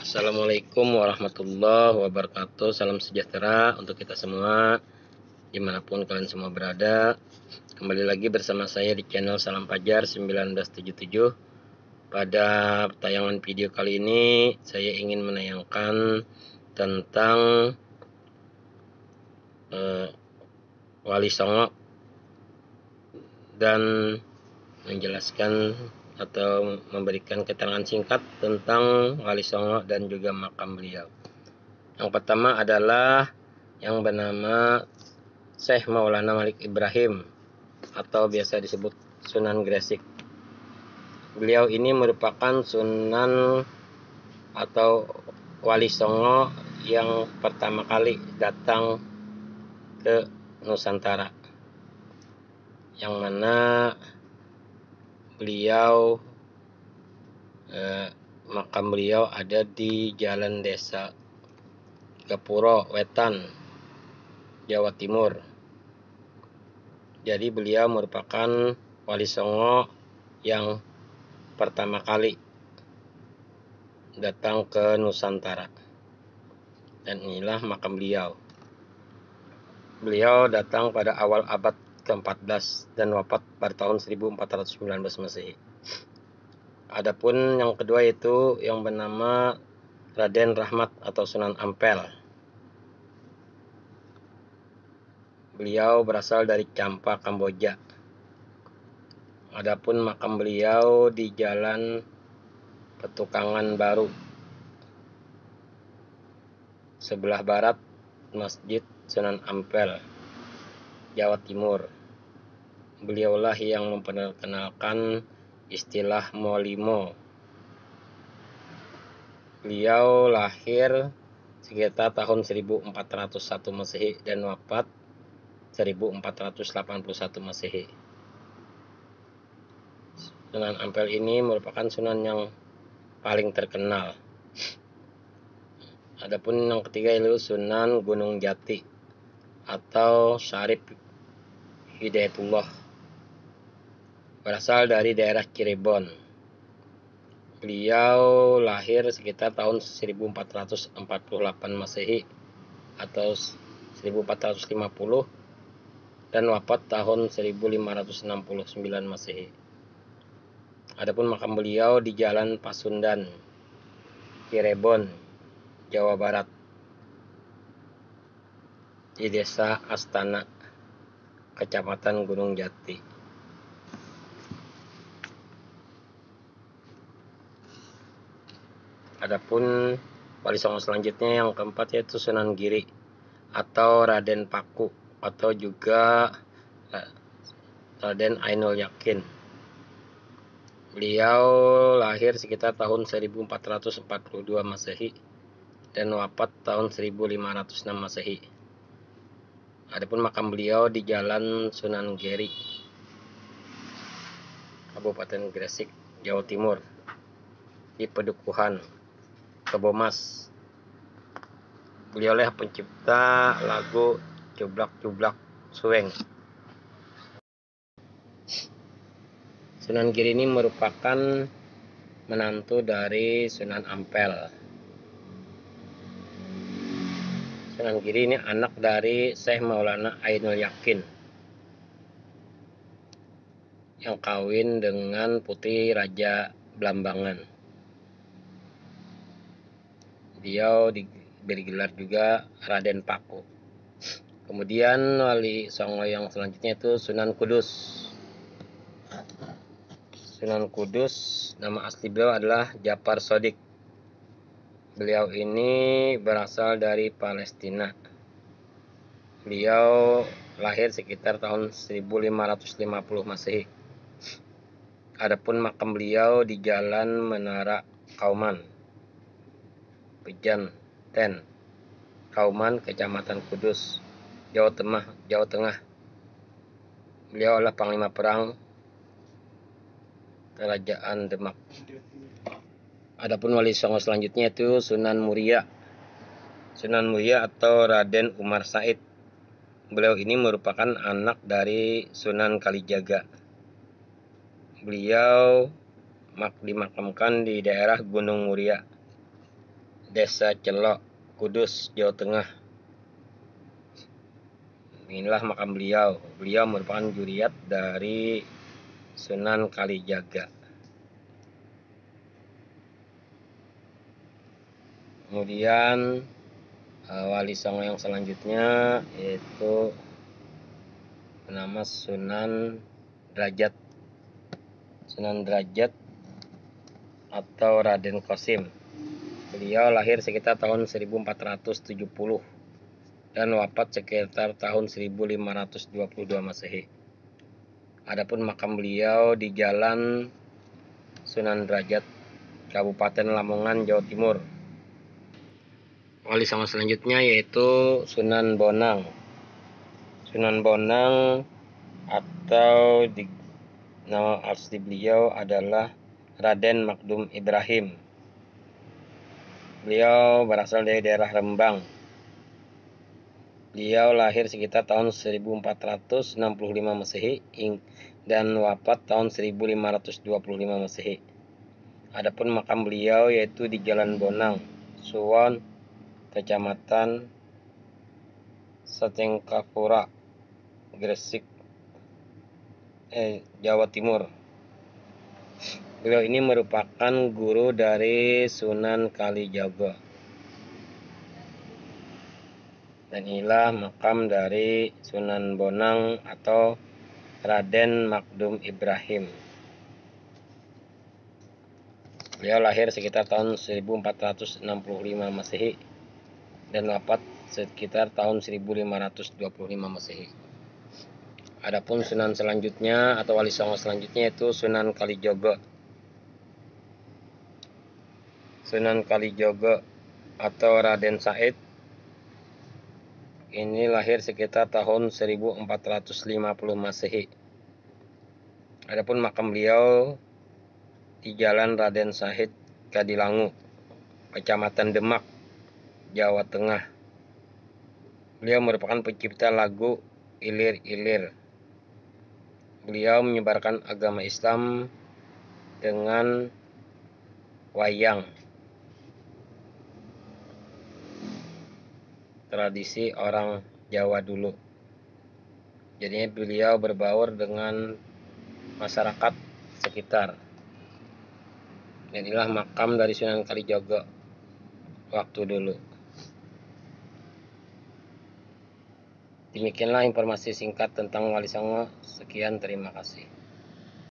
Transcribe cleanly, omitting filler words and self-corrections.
Assalamualaikum warahmatullahi wabarakatuh. Salam sejahtera untuk kita semua, dimanapun kalian semua berada. Kembali lagi bersama saya di channel Salam Fajar 1977. Pada tayangan video kali ini, saya ingin menayangkan tentang Wali Songo dan menjelaskan atau memberikan keterangan singkat tentang Wali Songo dan juga makam beliau. Yang pertama adalah yang bernama Syekh Maulana Malik Ibrahim atau biasa disebut Sunan Gresik. Beliau ini merupakan Sunan atau Wali Songo yang pertama kali datang ke Nusantara, yang mana beliau makam beliau ada di Jalan Desa Gapuro Wetan, Jawa Timur. Jadi beliau merupakan Wali Songo yang pertama kali datang ke Nusantara. Dan inilah makam beliau. Beliau datang pada awal abad ke-14 dan wafat pada tahun 1419 Masehi. Adapun yang kedua itu yang bernama Raden Rahmat atau Sunan Ampel. Beliau berasal dari Champa, Kamboja. Adapun makam beliau di Jalan Petukangan Baru, sebelah barat Masjid Sunan Ampel, Jawa Timur. Beliaulah yang memperkenalkan istilah Molimo. Beliau lahir sekitar tahun 1401 Masehi dan wafat 1481 Masehi. Sunan Ampel ini merupakan sunan yang paling terkenal. Adapun yang ketiga itu Sunan Gunung Jati atau Syarif Hidayatullah, berasal dari daerah Cirebon. Beliau lahir sekitar tahun 1448 Masehi atau 1450 dan wafat tahun 1569 Masehi. Adapun makam beliau di Jalan Pasundan, Cirebon, Jawa Barat, di Desa Astana, Kecamatan Gunung Jati. Adapun Wali Songo selanjutnya yang keempat yaitu Sunan Giri atau Raden Paku atau juga Raden Ainul Yakin. Beliau lahir sekitar tahun 1442 Masehi dan wafat tahun 1506 Masehi. Adapun makam beliau di Jalan Sunan Giri, Kabupaten Gresik, Jawa Timur, di Pedukuhan, Kebomas. Beliaulah pencipta lagu Cublak-Cublak Suweng. Sunan Giri ini merupakan menantu dari Sunan Ampel. Sunan Giri ini anak dari Syekh Maulana Ainul Yakin yang kawin dengan putri Raja Blambangan. Beliau diberi gelar juga Raden Paku. Kemudian Wali Songo yang selanjutnya itu Sunan Kudus. Sunan Kudus, nama asli beliau adalah Japar Sodik. Beliau ini berasal dari Palestina. Beliau lahir sekitar tahun 1550 Masehi. Adapun makam beliau di Jalan Menara Kauman, Pejanten, Kauman, Kecamatan Kudus, Jawa Tengah. Beliau adalah Panglima Perang Kerajaan Demak. Adapun Wali Songo selanjutnya itu Sunan Muria. Sunan Muria atau Raden Umar Said. Beliau ini merupakan anak dari Sunan Kalijaga. Beliau dimakamkan di daerah Gunung Muria, Desa Celok, Kudus, Jawa Tengah. Inilah makam beliau. Beliau merupakan juriat dari Sunan Kalijaga. Kemudian wali songo yang selanjutnya yaitu bernama Sunan Derajat. Sunan Derajat atau Raden Qasim. Beliau lahir sekitar tahun 1470 dan wafat sekitar tahun 1522 Masehi. Adapun makam beliau di Jalan Sunan Derajat, Kabupaten Lamongan, Jawa Timur. Wali songo selanjutnya yaitu Sunan Bonang. Sunan Bonang atau nama asli beliau adalah Raden Makdum Ibrahim. Beliau berasal dari daerah Rembang. Beliau lahir sekitar tahun 1465 Masehi dan wafat tahun 1525 Masehi. Adapun makam beliau yaitu di Jalan Bonang, Suwon, Kecamatan Satengkapura, Gresik, Jawa Timur. Beliau ini merupakan guru dari Sunan Kalijaga. Dan inilah makam dari Sunan Bonang atau Raden Makdum Ibrahim. Beliau lahir sekitar tahun 1465 Masehi dan wafat sekitar tahun 1525 Masehi. Adapun Sunan selanjutnya atau wali songo selanjutnya itu Sunan Kalijogo. Sunan Kalijogo atau Raden Said ini lahir sekitar tahun 1450 Masehi. Adapun makam beliau di Jalan Raden Said, Kadilangu, Kecamatan Demak, Jawa Tengah. Beliau merupakan pencipta lagu Ilir-Ilir. Beliau menyebarkan agama Islam dengan wayang, tradisi orang Jawa dulu. Jadinya beliau berbaur dengan masyarakat sekitar. Dan inilah makam dari Sunan Kalijaga waktu dulu. Demikianlah informasi singkat tentang Wali Songo. Sekian, terima kasih.